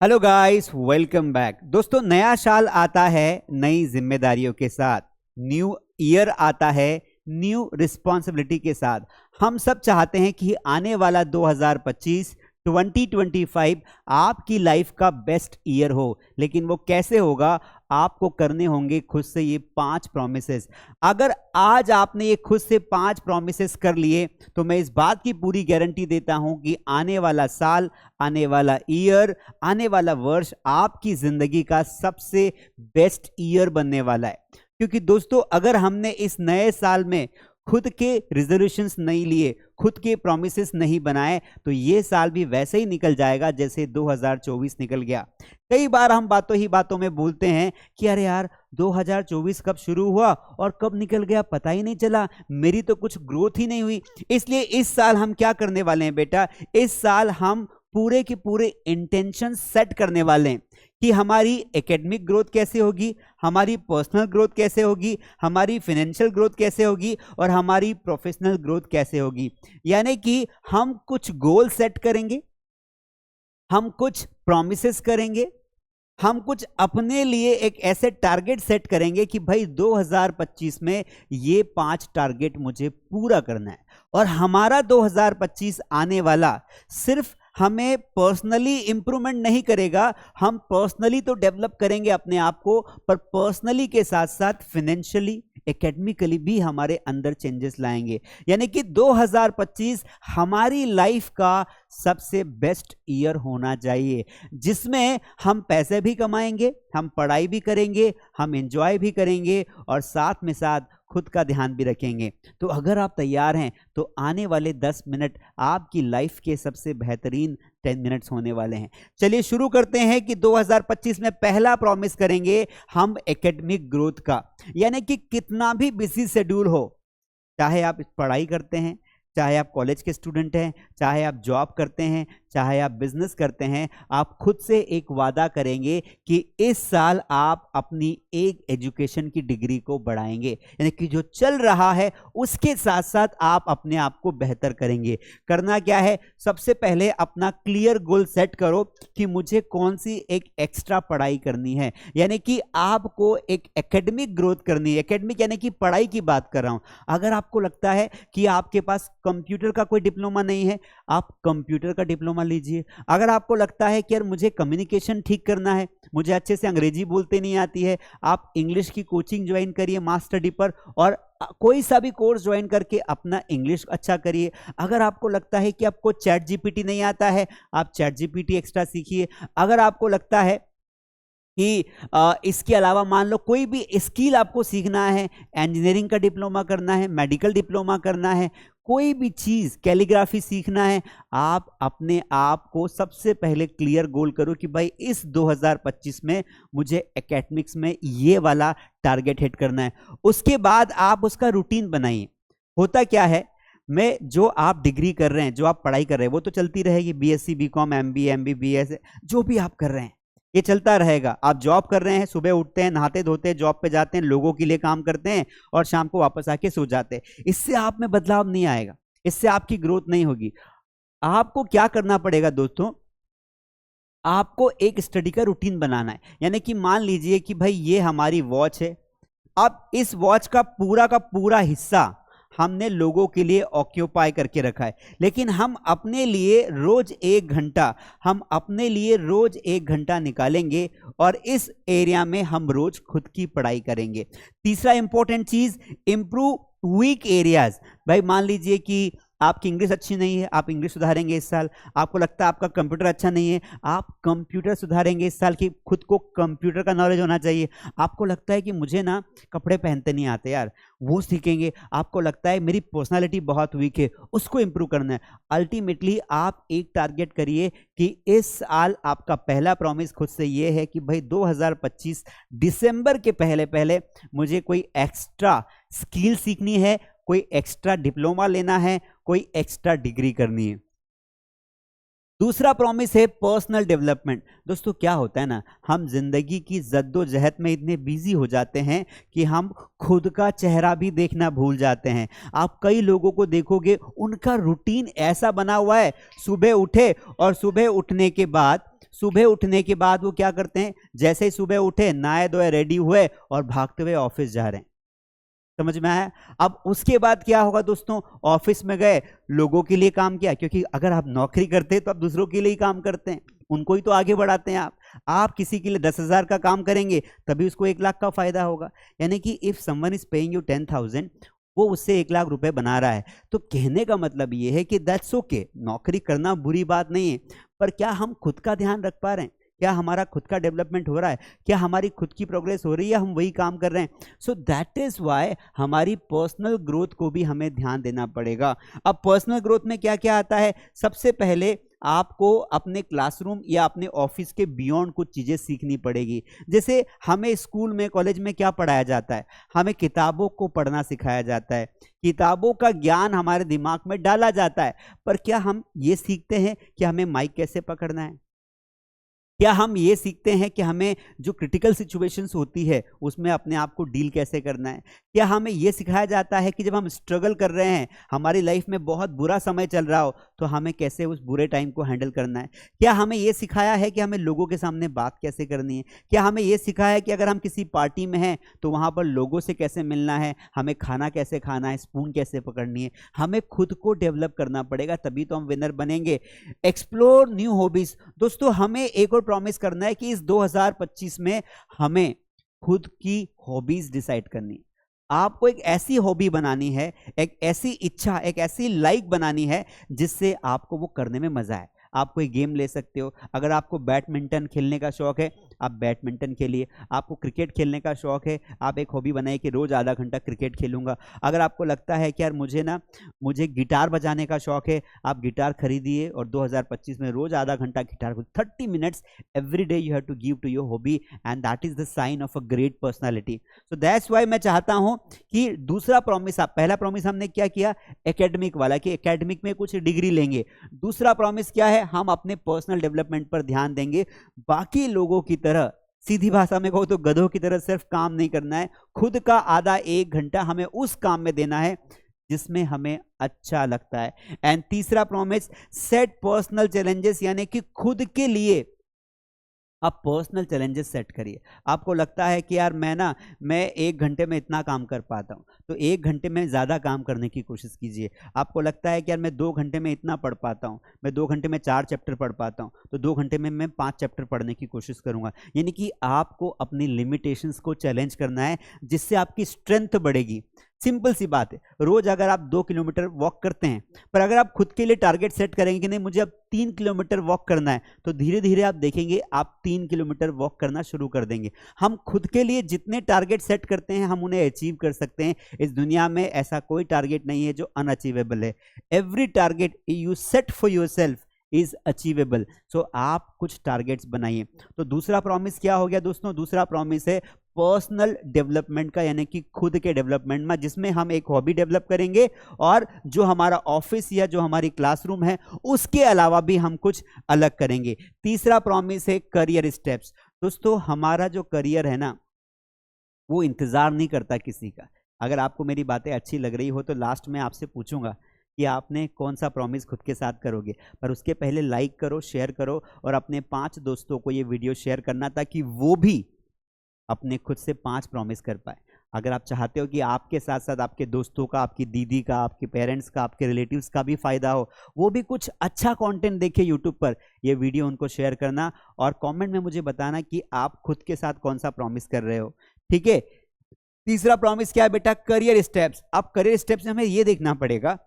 Hello guys, welcome back. दोस्तों, नया साल आता है नई जिम्मेदारियों के साथ, न्यू ईयर आता है न्यू रिस्पॉन्सिबिलिटी के साथ। हम सब चाहते हैं कि आने वाला 2025 आपकी लाइफ का बेस्ट ईयर हो, लेकिन वो कैसे होगा? आपको करने होंगे खुद से ये 5 प्रॉमिसेस। अगर आज आपने ये खुद से 5 प्रॉमिसेस कर लिए तो मैं इस बात की पूरी गारंटी देता हूं कि आने वाला साल, आने वाला ईयर, आने वाला वर्ष आपकी जिंदगी का सबसे बेस्ट ईयर बनने वाला है। क्योंकि दोस्तों, अगर हमने इस नए साल में खुद के रिजोल्यूशंस नहीं लिए, खुद के प्रॉमिसेस नहीं बनाए, तो ये साल भी वैसे ही निकल जाएगा जैसे 2024 निकल गया। कई बार हम बातों ही बातों में बोलते हैं कि अरे यार, 2024 कब शुरू हुआ और कब निकल गया पता ही नहीं चला, मेरी तो कुछ ग्रोथ ही नहीं हुई। इसलिए इस साल हम क्या करने वाले हैं बेटा? इस साल हम पूरे के पूरे इंटेंशन सेट करने वाले हैं कि हमारी एकेडमिक ग्रोथ कैसे होगी, हमारी पर्सनल ग्रोथ कैसे होगी, हमारी फाइनेंशियल ग्रोथ कैसे होगी और हमारी प्रोफेशनल ग्रोथ कैसे होगी। यानी कि हम कुछ गोल सेट करेंगे, हम कुछ प्रॉमिसेस करेंगे, हम कुछ अपने लिए एक ऐसे टारगेट सेट करेंगे कि भाई 2025 में ये 5 टारगेट मुझे पूरा करना है। और हमारा 2025 आने वाला सिर्फ हमें पर्सनली इंप्रूवमेंट नहीं करेगा, हम पर्सनली तो डेवलप करेंगे अपने आप को, पर पर्सनली के साथ साथ फाइनेंशियली, एकेडमिकली भी हमारे अंदर चेंजेस लाएंगे। यानी कि 2025 हमारी लाइफ का सबसे बेस्ट ईयर होना चाहिए, जिसमें हम पैसे भी कमाएंगे, हम पढ़ाई भी करेंगे, हम एंजॉय भी करेंगे और साथ में साथ खुद का ध्यान भी रखेंगे। तो अगर आप तैयार हैं तो आने वाले 10 मिनट आपकी लाइफ के सबसे बेहतरीन 10 मिनट्स होने वाले हैं। चलिए शुरू करते हैं कि 2025 में पहला प्रॉमिस करेंगे हम एकेडमिक ग्रोथ का। यानी कि कितना भी बिजी शेड्यूल हो, चाहे आप पढ़ाई करते हैं, चाहे आप कॉलेज के स्टूडेंट हैं, चाहे आप जॉब करते हैं, चाहे आप बिजनेस करते हैं, आप खुद से एक वादा करेंगे कि इस साल आप अपनी एक एजुकेशन की डिग्री को बढ़ाएंगे। यानी कि जो चल रहा है उसके साथ साथ आप अपने आप को बेहतर करेंगे। करना क्या है? सबसे पहले अपना क्लियर गोल सेट करो कि मुझे कौन सी एक एक्स्ट्रा पढ़ाई करनी है। यानी कि आपको एक एकेडमिक ग्रोथ करनी है। एकेडमिक यानी कि पढ़ाई की बात कर रहा हूं। अगर आपको लगता है कि आपके पास कंप्यूटर का कोई डिप्लोमा नहीं है, आप कंप्यूटर का डिप्लोमा लीजिए। अगर आपको लगता है कि यार मुझे कम्युनिकेशन ठीक करना है, मुझे अच्छे से अंग्रेजी बोलते नहीं आती है, आप इंग्लिश की कोचिंग ज्वाइन करिए मास्टर डी पर और कोई सा भी कोर्स ज्वाइन करके अपना इंग्लिश अच्छा करिए। अगर आपको लगता है कि आपको चैट जीपीटी नहीं आता है, आप चैट जीपीटी एक्स्ट्रा सीखिए। अगर आपको लगता है कि इसके अलावा मान लो कोई भी स्किल आपको सीखना है, इंजीनियरिंग का डिप्लोमा करना है, मेडिकल डिप्लोमा करना है, कोई भी चीज़, कैलीग्राफी सीखना है, आप अपने आप को सबसे पहले क्लियर गोल करो कि भाई इस 2025 में मुझे एकेडमिक्स में ये वाला टारगेट हिट करना है। उसके बाद आप उसका रूटीन बनाइए। होता क्या है, मैं जो आप डिग्री कर रहे हैं, जो आप पढ़ाई कर रहे हैं, वो तो चलती रहेगी, बीएससी, बीकॉम, एमबीए, एमबीबीएस, जो भी आप कर रहे हैं ये चलता रहेगा। आप जॉब कर रहे हैं, सुबह उठते हैं, नहाते धोते जॉब पे जाते हैं, लोगों के लिए काम करते हैं और शाम को वापस आके सो जाते हैं। इससे आप में बदलाव नहीं आएगा, इससे आपकी ग्रोथ नहीं होगी। आपको क्या करना पड़ेगा दोस्तों? आपको एक स्टडी का रूटीन बनाना है। यानी कि मान लीजिए कि भाई ये हमारी वॉच है, अब इस वॉच का पूरा हिस्सा हमने लोगों के लिए ऑक्यूपाई करके रखा है, लेकिन हम अपने लिए रोज 1 घंटा निकालेंगे और इस एरिया में हम रोज खुद की पढ़ाई करेंगे। तीसरा इंपॉर्टेंट चीज, इंप्रूव वीक एरियाज। भाई मान लीजिए कि आपकी इंग्लिश अच्छी नहीं है, आप इंग्लिश सुधारेंगे इस साल। आपको लगता है आपका कंप्यूटर अच्छा नहीं है, आप कंप्यूटर सुधारेंगे इस साल, की खुद को कंप्यूटर का नॉलेज होना चाहिए। आपको लगता है कि मुझे ना कपड़े पहनते नहीं आते यार, वो सीखेंगे। आपको लगता है मेरी पर्सनालिटी बहुत वीक है, उसको इंप्रूव करना है। अल्टीमेटली आप एक टारगेट करिए कि इस साल आपका पहला प्रॉमिस खुद से ये है कि भाई 2025 दिसंबर के पहले पहले मुझे कोई एक्स्ट्रा स्किल सीखनी है, कोई एक्स्ट्रा डिप्लोमा लेना है, कोई एक्स्ट्रा डिग्री करनी है। दूसरा प्रॉमिस है पर्सनल डेवलपमेंट। दोस्तों क्या होता है ना, हम जिंदगी की जद्दोजहद में इतने बिजी हो जाते हैं कि हम खुद का चेहरा भी देखना भूल जाते हैं। आप कई लोगों को देखोगे, उनका रूटीन ऐसा बना हुआ है, सुबह उठे और सुबह उठने के बाद सुबह उठने के बाद वो क्या करते हैं, जैसे ही सुबह उठे, नहाए धोए, रेडी हुए और भागते हुए ऑफिस जा रहे हैं। समझ में आया? अब उसके बाद क्या होगा दोस्तों, ऑफिस में गए, लोगों के लिए काम किया, क्योंकि अगर आप नौकरी करते हैं तो आप दूसरों के लिए ही काम करते हैं, उनको ही तो आगे बढ़ाते हैं आप किसी के लिए 10,000 का काम करेंगे तभी उसको 1 लाख का फायदा होगा। यानी कि if someone is paying you 10,000, वो उससे 1 लाख रुपए बना रहा है। तो कहने का मतलब ये है कि दैट्स ओके, नौकरी करना बुरी बात नहीं है, पर क्या हम खुद का ध्यान रख पा रहे हैं? क्या हमारा खुद का डेवलपमेंट हो रहा है? क्या हमारी खुद की प्रोग्रेस हो रही है? हम वही काम कर रहे हैं? सो दैट इज वाई हमारी पर्सनल ग्रोथ को भी हमें ध्यान देना पड़ेगा। अब पर्सनल ग्रोथ में क्या क्या आता है? सबसे पहले आपको अपने क्लासरूम या अपने ऑफिस के बियॉन्ड कुछ चीज़ें सीखनी पड़ेगी। जैसे हमें स्कूल में, कॉलेज में क्या पढ़ाया जाता है? हमें किताबों को पढ़ना सिखाया जाता है, किताबों का ज्ञान हमारे दिमाग में डाला जाता है, पर क्या हम ये सीखते हैं कि हमें माइक कैसे पकड़ना है? क्या हम ये सीखते हैं कि हमें जो क्रिटिकल सिचुएशंस होती है उसमें अपने आप को डील कैसे करना है? क्या हमें ये सिखाया जाता है कि जब हम स्ट्रगल कर रहे हैं, हमारी लाइफ में बहुत बुरा समय चल रहा हो, तो हमें कैसे उस बुरे टाइम को हैंडल करना है? क्या हमें ये सिखाया है कि हमें लोगों के सामने बात कैसे करनी है? क्या हमें ये सिखाया है कि अगर हम किसी पार्टी में हैं तो वहाँ पर लोगों से कैसे मिलना है, हमें खाना कैसे खाना है, स्पून कैसे पकड़नी है? हमें खुद को डेवलप करना पड़ेगा, तभी तो हम विनर बनेंगे। Explore new hobbies. दोस्तों, हमें एक और प्रॉमिस करना है कि इस 2025 में हमें खुद की हॉबीज डिसाइड करनी है। आपको एक ऐसी हॉबी बनानी है, एक ऐसी इच्छा, एक ऐसी लाइक बनानी है जिससे आपको वो करने में मजा आए। आप कोई गेम ले सकते हो। अगर आपको बैडमिंटन खेलने का शौक है, आप बैडमिंटन खेलिए। आपको क्रिकेट खेलने का शौक है, आप एक हॉबी बनाइए कि रोज आधा घंटा क्रिकेट खेलूंगा। अगर आपको लगता है कि यार मुझे गिटार बजाने का शौक है, आप गिटार खरीदिए और 2025 में रोज आधा घंटा guitar, 30 minutes every day you have to give to your hobby, and that is the sign of a great personality. So that's why मैं चाहता हूं कि दूसरा प्रॉमिस, पहला प्रॉमिस हमने क्या किया, एकेडमिक वाला, कि एकेडमिक में कुछ डिग्री लेंगे। दूसरा प्रॉमिस क्या है, हम अपने पर्सनल डेवलपमेंट पर ध्यान देंगे। बाकी लोगों की तरह, सीधी भाषा में कहूं तो गधों की तरह सिर्फ काम नहीं करना है, खुद का आधा 1 घंटा हमें उस काम में देना है जिसमें हमें अच्छा लगता है। एंड तीसरा प्रॉमिस, सेट पर्सनल चैलेंजेस, यानी कि खुद के लिए आप पर्सनल चैलेंजेस सेट करिए। आपको लगता है कि यार मैं 1 घंटे में इतना काम कर पाता हूँ, तो 1 घंटे में ज़्यादा काम करने की कोशिश कीजिए। आपको लगता है कि यार मैं 2 घंटे में इतना पढ़ पाता हूँ, मैं 2 घंटे में 4 चैप्टर पढ़ पाता हूँ, तो 2 घंटे में मैं 5 चैप्टर पढ़ने की कोशिश करूँगा। यानी कि आपको अपनी लिमिटेशंस को चैलेंज करना है, जिससे आपकी स्ट्रेंथ बढ़ेगी। सिंपल सी बात है, रोज अगर आप 2 किलोमीटर वॉक करते हैं, पर अगर आप खुद के लिए टारगेट सेट करेंगे कि नहीं मुझे अब 3 किलोमीटर वॉक करना है, तो धीरे धीरे आप देखेंगे आप 3 किलोमीटर वॉक करना शुरू कर देंगे। हम खुद के लिए जितने टारगेट सेट करते हैं हम उन्हें अचीव कर सकते हैं। इस दुनिया में ऐसा कोई टारगेट नहीं है जो अनअचीवेबल है। Every target you set for yourself is achievable. So आप कुछ टारगेट्स बनाइए। तो दूसरा प्रॉमिस क्या हो गया दोस्तों? दूसरा प्रॉमिस है पर्सनल डेवलपमेंट का, यानी कि खुद के डेवलपमेंट में, जिसमें हम एक हॉबी डेवलप करेंगे और जो हमारा ऑफिस या जो हमारी क्लासरूम है उसके अलावा भी हम कुछ अलग करेंगे। तीसरा प्रॉमिस है करियर स्टेप्स। दोस्तों, हमारा जो करियर है ना, वो इंतजार नहीं करता किसी का। अगर आपको मेरी बातें अच्छी लग रही हो तो लास्ट में आपसे पूछूंगा कि आपने कौन सा प्रॉमिस खुद के साथ करोगे, पर उसके पहले लाइक करो, शेयर करो और अपने 5 दोस्तों को ये वीडियो शेयर करना, ताकि वो भी अपने खुद से 5 प्रॉमिस कर पाए। अगर आप चाहते हो कि आपके साथ साथ आपके दोस्तों का, आपकी दीदी का, आपके पेरेंट्स का, आपके रिलेटिव्स का भी फायदा हो, वो भी कुछ अच्छा कंटेंट देखे यूट्यूब पर, ये वीडियो उनको शेयर करना और कमेंट में मुझे बताना कि आप खुद के साथ कौन सा प्रॉमिस कर रहे हो। ठीक है। तीसरा प्रॉमिस क्या है बेटा? Career steps. अब करियर स्टेप्स में हमें ये देखना पड़ेगा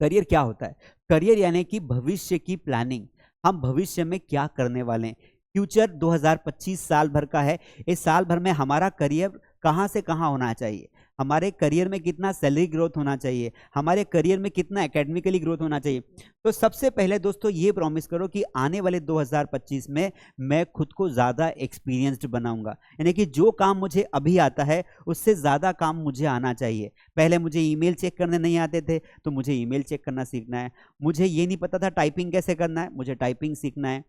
करियर क्या होता है। करियर यानी कि भविष्य की प्लानिंग, हम भविष्य में क्या करने वाले हैं। फ्यूचर 2025 साल भर का है। इस साल भर में हमारा करियर कहाँ से कहाँ होना चाहिए, हमारे करियर में कितना सैलरी ग्रोथ होना चाहिए, हमारे करियर में कितना एकेडमिकली ग्रोथ होना चाहिए। तो सबसे पहले दोस्तों ये प्रॉमिस करो कि आने वाले 2025 में मैं खुद को ज़्यादा एक्सपीरियंस्ड बनाऊंगा, यानी कि जो काम मुझे अभी आता है उससे ज़्यादा काम मुझे आना चाहिए। पहले मुझे ईमेल चेक करने नहीं आते थे, तो मुझे ईमेल चेक करना सीखना है। मुझे ये नहीं पता था टाइपिंग कैसे करना है, मुझे टाइपिंग सीखना है।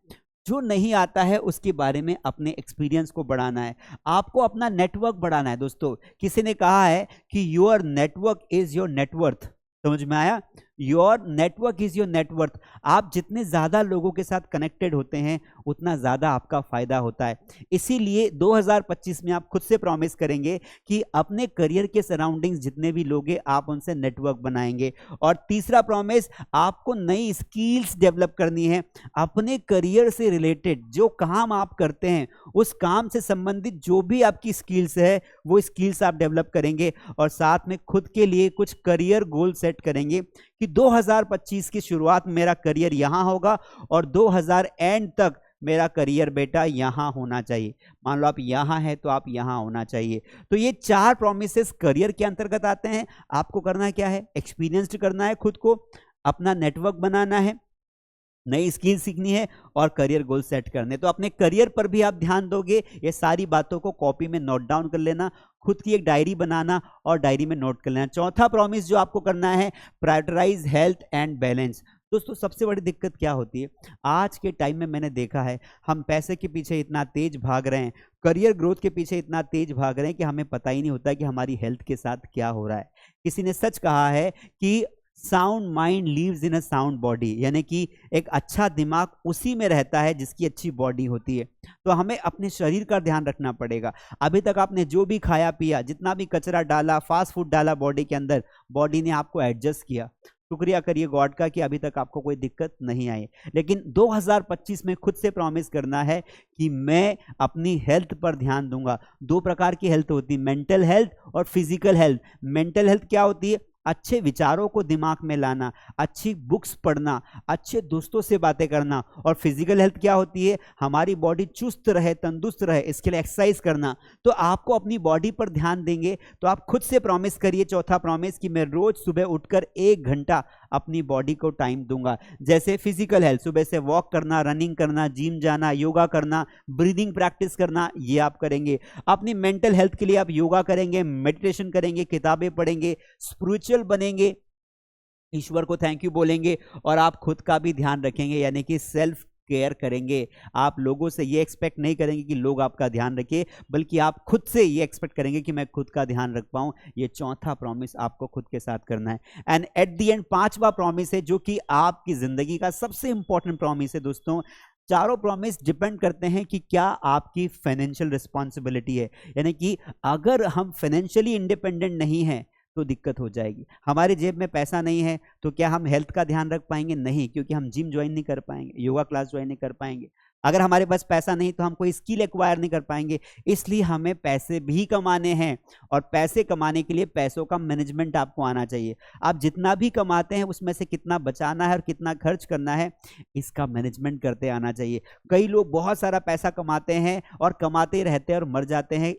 जो नहीं आता है उसके बारे में अपने एक्सपीरियंस को बढ़ाना है। आपको अपना नेटवर्क बढ़ाना है दोस्तों। किसी ने कहा है कि your network is your net worth. समझ में आया? Your network is your net worth. आप जितने ज़्यादा लोगों के साथ कनेक्टेड होते हैं उतना ज़्यादा आपका फायदा होता है। इसीलिए 2025 में आप खुद से प्रॉमिस करेंगे कि अपने करियर के सराउंडिंग्स जितने भी लोग हैं आप उनसे नेटवर्क बनाएंगे। और तीसरा प्रॉमिस, आपको नई स्किल्स डेवलप करनी है। अपने करियर से रिलेटेड जो काम आप करते हैं उस काम से संबंधित जो भी आपकी स्किल्स है वो स्किल्स आप डेवलप करेंगे। और साथ में खुद के लिए कुछ करियर गोल सेट करेंगे कि 2025 की शुरुआत मेरा करियर यहां होगा और 2000 एंड तक मेरा करियर बेटा यहां होना चाहिए। मान लो आप यहां हैं तो आप यहां होना चाहिए। तो ये 4 प्रॉमिसेस करियर के अंतर्गत आते हैं। आपको करना क्या है, एक्सपीरियंस्ड करना है, खुद को अपना नेटवर्क बनाना है, नई स्किल सीखनी है और करियर गोल सेट करने। तो अपने करियर पर भी आप ध्यान दोगे। ये सारी बातों को कॉपी में नोट डाउन कर लेना, खुद की एक डायरी बनाना और डायरी में नोट कर लेना। चौथा प्रॉमिस जो आपको करना है, प्रायोरिटाइज हेल्थ एंड बैलेंस। दोस्तों सबसे बड़ी दिक्कत क्या होती है आज के टाइम में, मैंने देखा है हम पैसे के पीछे इतना तेज भाग रहे हैं, करियर ग्रोथ के पीछे इतना तेज भाग रहे हैं कि हमें पता ही नहीं होता कि हमारी हेल्थ के साथ क्या हो रहा है। किसी ने सच कहा है कि sound mind leaves in a sound body, यानी कि एक अच्छा दिमाग उसी में रहता है जिसकी अच्छी बॉडी होती है। तो हमें अपने शरीर का ध्यान रखना पड़ेगा। अभी तक आपने जो भी खाया पिया, जितना भी कचरा डाला, फास्ट फूड डाला बॉडी के अंदर, बॉडी ने आपको एडजस्ट किया। शुक्रिया करिए गॉड का कि अभी तक आपको कोई दिक्कत नहीं आई। लेकिन 2025 में खुद से प्रॉमिस करना है कि मैं अपनी हेल्थ पर ध्यान दूंगा। 2 प्रकार की हेल्थ होती है, मेंटल हेल्थ और फिजिकल हेल्थ। मेंटल हेल्थ क्या होती है, अच्छे विचारों को दिमाग में लाना, अच्छी बुक्स पढ़ना, अच्छे दोस्तों से बातें करना। और फिजिकल हेल्थ क्या होती है, हमारी बॉडी चुस्त रहे, तंदुरुस्त रहे, इसके लिए एक्सरसाइज करना। तो आपको अपनी बॉडी पर ध्यान देंगे तो आप खुद से प्रॉमिस करिए, चौथा प्रॉमिस, कि मैं रोज सुबह उठकर 1 घंटा अपनी बॉडी को टाइम दूंगा। जैसे फिजिकल हेल्थ, सुबह से वॉक करना, रनिंग करना, जिम जाना, योगा करना, ब्रीदिंग प्रैक्टिस करना, ये आप करेंगे। अपनी मेंटल हेल्थ के लिए आप योगा करेंगे, मेडिटेशन करेंगे, किताबें पढ़ेंगे, स्पिरिचुअल बनेंगे, ईश्वर को थैंक यू बोलेंगे और आप खुद का भी ध्यान रखेंगे, यानी कि सेल्फ केयर करेंगे। आप लोगों से ये एक्सपेक्ट नहीं करेंगे कि लोग आपका ध्यान रखें, बल्कि आप खुद से ये एक्सपेक्ट करेंगे कि मैं खुद का ध्यान रख पाऊं। ये चौथा प्रॉमिस आपको खुद के साथ करना है। एंड एट द एंड 5वां प्रॉमिस है जो कि आपकी जिंदगी का सबसे इंपॉर्टेंट प्रॉमिस है। दोस्तों चारों प्रॉमिस डिपेंड करते हैं कि क्या आपकी फाइनेंशियल रिस्पॉन्सिबिलिटी है, यानी कि अगर हम फाइनेंशियली इंडिपेंडेंट नहीं हैं तो दिक्कत हो जाएगी। हमारे जेब में पैसा नहीं है तो क्या हम हेल्थ का ध्यान रख पाएंगे? नहीं, क्योंकि हम जिम ज्वाइन नहीं कर पाएंगे, योगा क्लास ज्वाइन नहीं कर पाएंगे। अगर हमारे पास पैसा नहीं तो हम कोई स्किल एक्वायर नहीं कर पाएंगे। इसलिए हमें पैसे भी कमाने हैं और पैसे कमाने के लिए पैसों का मैनेजमेंट आपको आना चाहिए। आप जितना भी कमाते हैं उसमें से कितना बचाना है और कितना खर्च करना है, इसका मैनेजमेंट करते आना चाहिए। कई लोग बहुत सारा पैसा कमाते हैं और कमाते रहते हैं और मर जाते हैं,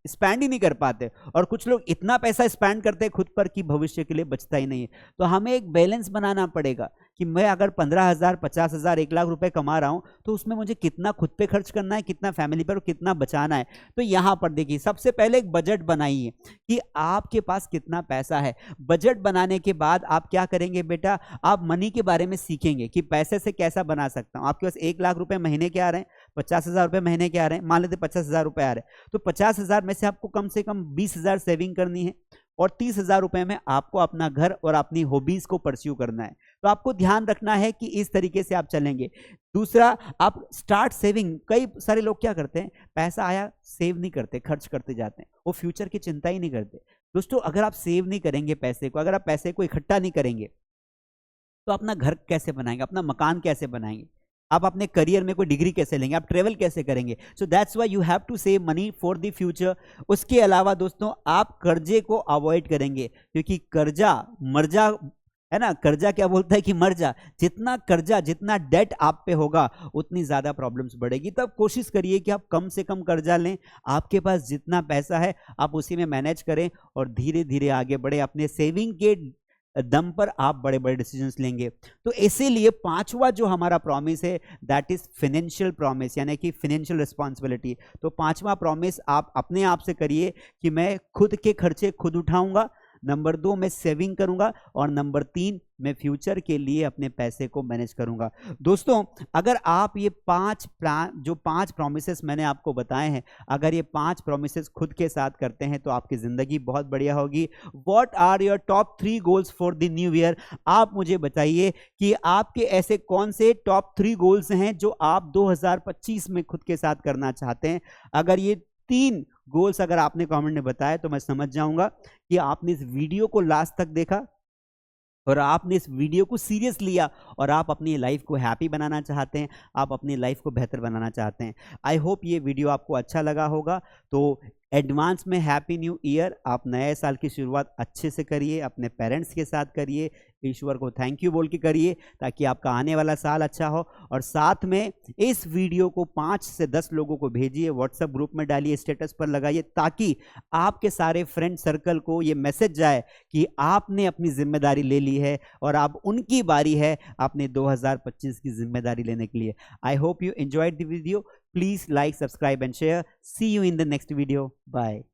स्पेंड ही नहीं कर पाते। और कुछ लोग इतना पैसा स्पेंड करते हैं खुद पर कि भविष्य के लिए बचता ही नहीं है। तो हमें एक बैलेंस बनाना पड़ेगा कि मैं अगर 15,000, 50,000, 1 लाख रुपए कमा रहा हूं तो उसमें मुझे कितना खुद पे खर्च करना है, कितना फैमिली पर, कितना बचाना है। तो यहां पर देखिए, सबसे पहले एक बजट बनाइए कि आपके पास कितना पैसा है। बजट बनाने के बाद आप क्या करेंगे बेटा, आप मनी के बारे में सीखेंगे कि पैसे से कैसा बना सकता हूं। आपके पास 1 लाख रुपए महीने के आ रहे हैं, 50,000 रुपए महीने के आ रहे हैं, मान लेते 50,000 रुपए आ रहे हैं, तो 50,000 में से आपको कम से कम 20,000 सेविंग करनी है और 30,000 रुपए में आपको अपना घर और अपनी हॉबीज को परस्यू करना है। तो आपको ध्यान रखना है कि इस तरीके से आप चलेंगे। दूसरा, आप स्टार्ट सेविंग। कई सारे लोग क्या करते हैं, पैसा आया सेव नहीं करते, खर्च करते जाते हैं, वो फ्यूचर की चिंता ही नहीं करते। दोस्तों अगर आप सेव नहीं करेंगे पैसे को, अगर आप पैसे को इकट्ठा नहीं करेंगे तो अपना घर कैसे बनाएंगे, अपना मकान कैसे बनाएंगे, आप अपने करियर में कोई डिग्री कैसे लेंगे, आप ट्रेवल कैसे करेंगे। So that's why you have to save money for the future. उसके अलावा दोस्तों आप कर्जे को अवॉइड करेंगे, क्योंकि कर्जा मर्जा है ना, कर्जा क्या बोलता है कि मर जा। जितना कर्जा, जितना डेट आप पे होगा उतनी ज्यादा प्रॉब्लम्स बढ़ेगी। तब कोशिश करिए कि आप कम से कम कर्जा लें, आपके पास जितना पैसा है आप उसी में मैनेज करें और धीरे धीरे आगे बढ़े। अपने सेविंग के दम पर आप बड़े बड़े डिसीजंस लेंगे। तो इसीलिए 5वां जो हमारा प्रॉमिस है दैट इज फाइनेंशियल प्रॉमिस, यानी कि फाइनेंशियल रिस्पॉन्सिबिलिटी। तो 5वां प्रॉमिस आप अपने आप से करिए कि मैं खुद के खर्चे खुद उठाऊंगा, नंबर 2 मैं सेविंग करूंगा और नंबर 3 मैं फ्यूचर के लिए अपने पैसे को मैनेज करूंगा। दोस्तों, अगर आप ये 5 प्लान, जो 5 प्रॉमिसेस मैंने आपको बताए हैं, अगर ये 5 प्रॉमिसेस खुद के साथ करते हैं तो आपकी जिंदगी बहुत बढ़िया होगी। What are your top 3 goals for the new year? आप मुझे बताइए कि आपके ऐसे कौन से टॉप 3 गोल्स हैं जो आप 2025 में खुद के साथ करना चाहते हैं। अगर ये 3 गोल्स अगर आपने कमेंट में बताया तो मैं समझ जाऊंगा कि आपने इस वीडियो को लास्ट तक देखा और आपने इस वीडियो को सीरियस लिया और आप अपनी लाइफ को हैप्पी बनाना चाहते हैं, आप अपनी लाइफ को बेहतर बनाना चाहते हैं। आई होप ये वीडियो आपको अच्छा लगा होगा। तो एडवांस में हैप्पी न्यू ईयर। आप नए साल की शुरुआत अच्छे से करिए, अपने पेरेंट्स के साथ करिए, ईश्वर को थैंक यू बोल के करिए ताकि आपका आने वाला साल अच्छा हो। और साथ में इस वीडियो को 5 से 10 लोगों को भेजिए, व्हाट्सएप ग्रुप में डालिए, स्टेटस पर लगाइए, ताकि आपके सारे फ्रेंड सर्कल को ये मैसेज जाए कि आपने अपनी जिम्मेदारी ले ली है और अब उनकी बारी है अपने 2025 की जिम्मेदारी लेने के लिए। I hope you enjoyed the video. Please like, subscribe and share. See you in the next video. Bye.